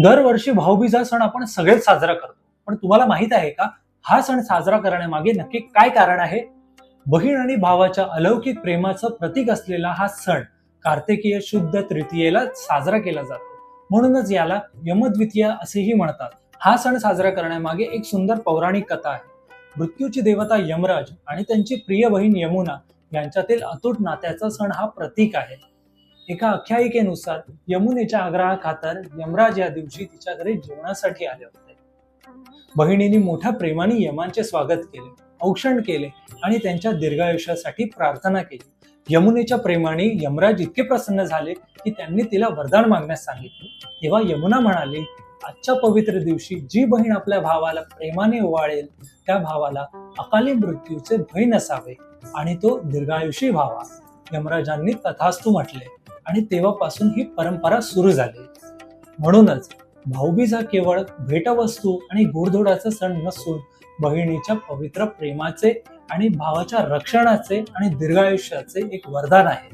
दरवर्षी भाऊबीज हा सण आपण सगळेच साजरा करतो. पण तुम्हाला माहित आहे का, हा सण साजरा करण्यामागे नक्की काय कारण आहे? बहीण आणि भावाच्या अलौकिक प्रेमाचं प्रतीक असलेला हा सण कार्तिकीय शुद्ध तृतीयेला साजरा केला जातो. म्हणूनच याला यमद्वितीया असेही म्हणतात. हा सण साजरा करण्यामागे एक सुंदर पौराणिक कथा आहे. मृत्यूची देवता यमराज आणि त्यांची प्रिय बहीण यमुना यांच्यातील अतूट नात्याचा सण हा प्रतीक आहे. एका आख्यायिकेनुसार यमुनेच्या आग्रहाखातर यमराज या दिवशी तिच्या घरी जेवणासाठी आले होते. बहिणीने मोठ्या प्रेमाने यमांचे स्वागत केले, औक्षण केले आणि त्यांच्या दीर्घायुष्यासाठी प्रार्थना केली. यमुनेच्या प्रेमाने यमराज इतके प्रसन्न झाले की त्यांनी तिला वरदान मागण्यास सांगितले. तेव्हा यमुना म्हणाली, आजच्या पवित्र दिवशी जी बहीण आपल्या भावाला प्रेमाने ओवाळेल त्या भावाला अकाली मृत्यूचे भय नसावे आणि तो दीर्घायुषी व्हावा. यमराजांनी तथास्तु म्हटले आणि तेव्हापासून ही परंपरा सुरू झाली. म्हणूनच भाऊबीज हा केवळ भेटवस्तू आणि गोडधोडाचा सण नसून बहिणीच्या पवित्र प्रेमाचे आणि भावाच्या रक्षणाचे आणि दीर्घायुष्याचे एक वरदान आहे.